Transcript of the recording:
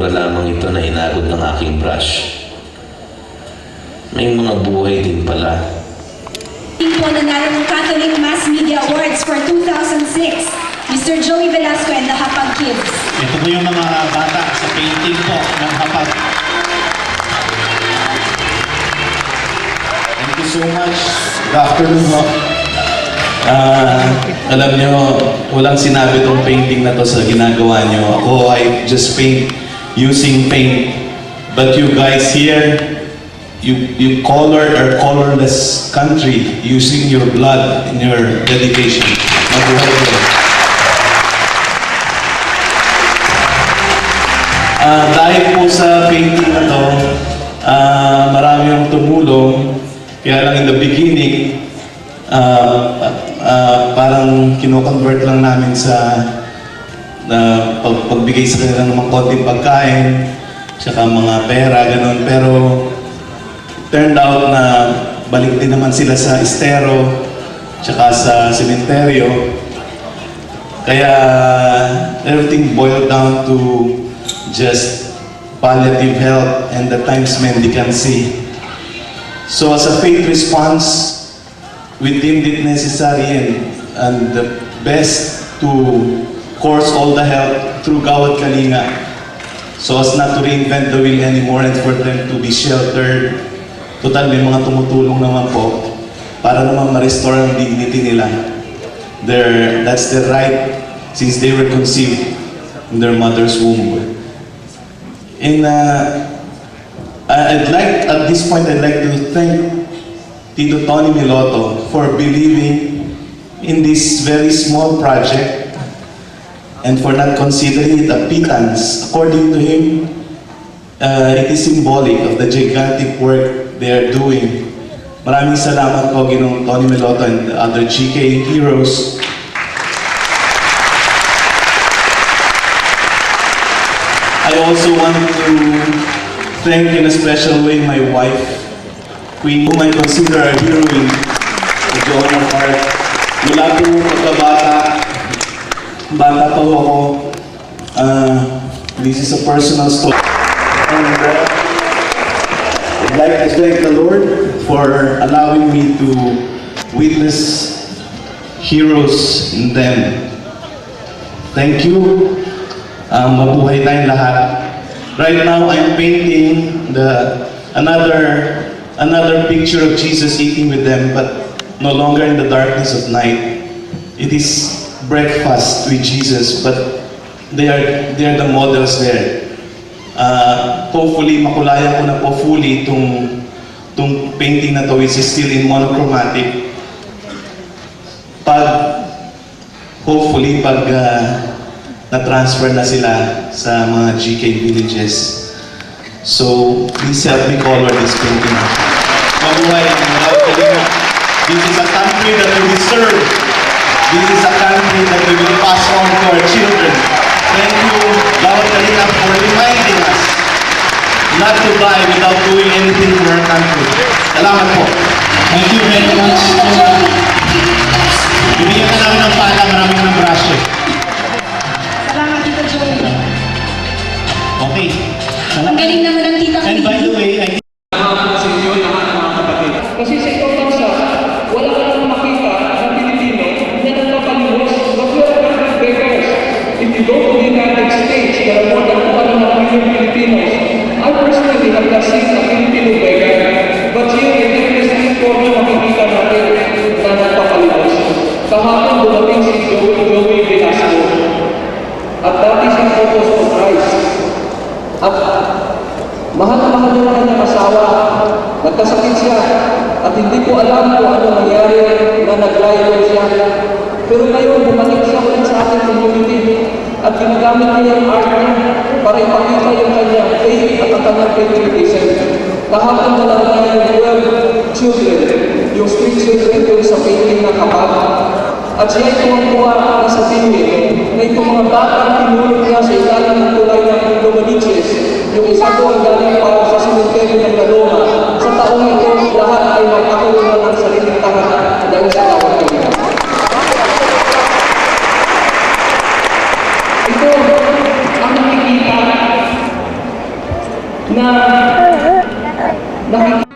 pintura lamang ito na inagod ng aking brush. May mga buhay din pala. Po nanalo ng Catholic Mass Media Awards for 2006, Mr. Joey Velasco and the Hapag Kids. Ito po yung mga bata sa painting po ng Hapag. Thank you so much. Good afternoon po. Alam nyo, walang sinabi tong painting na to sa ginagawa nyo. Ako, I just paint using paint. But you guys here, you colored our colorless country using your blood and your dedication. Mabuhay po. Dahil po sa painting na to, marami yung tumulong. Kaya lang in the beginning, parang kino-convert lang namin sa pagbigay sa kanila ng mga konting pagkain, tsaka mga pera, ganun. Pero turned out na balik din naman sila sa estero, tsaka sa sementeryo. Kaya everything boiled down to just palliative health and the times mendicancy. So as a faith response, we deemed it necessary and the best to course all the help through Gawad Kalinga, so as not to reinvent the wheel anymore and for them to be sheltered. Total, may mga tumutulong naman po para naman ma-restore ang dignity nila. That's their right since they were conceived in their mother's womb. And at this point, I'd like to thank Tito Tony Miloto for believing in this very small project and for not considering it a pittance. According to him, it is symbolic of the gigantic work they are doing. Maraming salamat po, Ginoong Tony Miloto and the other GK heroes. I also want to thank in a special way my wife, Queen, whom I consider a heroine, the Joan of Arc. Mula po pagkabata, bata pa ako, this is a personal story. And I'd like to thank the Lord for allowing me to witness heroes in them. Thank you. Mabuhay tayong lahat. Right now, I'm painting another picture of Jesus eating with them, but no longer in the darkness of night. It is breakfast with Jesus, but they are the models there. Hopefully, makulayan ko na po fully itong painting na to, which is still in monochromatic. Hopefully, pag na-transfer na sila sa mga GK villages. So, please help me color this painting. Mabuhay ang mga Kalinga. This is a country that we deserve. This is a country that we will pass on to our children. Thank you, Gawad Kalinga, for reminding us not to die without doing anything for our country. Salamat po. Thank you very much. Bibigyan ka namin ng pala, maraming ng brush. Salamat, Tito Joey. Okay. Ang galing naman ng Tita And by the way, Kasi sa itong bansa, wala ka nang makita na Pilipino na nagpapalimos, but we are country beggars. If you go to the United States, there are more than 1 million Filipinos. I personally have not seen a Filipino beggar, but here in every street corner makikita natin na nagpapalimos. Kahapon dumating si Joey Velasco. At dati siyang focus on Christ. At mahal na mahal niya ang kanyang asawa. Nagkasakit siya. At hindi ko alam kung ano nangyari na nag-live siya. Pero ngayon, bumalik siya ulit sa ating community. At ginagamit niya yung art niya para ipakita yung kanyang faith at ang kanyang patriotism. Kahapon na lang niya yung 12 children, yung street children yung sa painting na kapag. At siya tuwang-tuwa na sa tingin na itong mga batang tinulog niya sa ilalim ng tulay ng Lumaniches. Yung isa doon galing pa sa cemetery ng Galoma. Sa taong ito, lahat ay magkakaroon ng sariling tahanan dahil sa Gawad Kalinga. Ito ang nakikita nakikita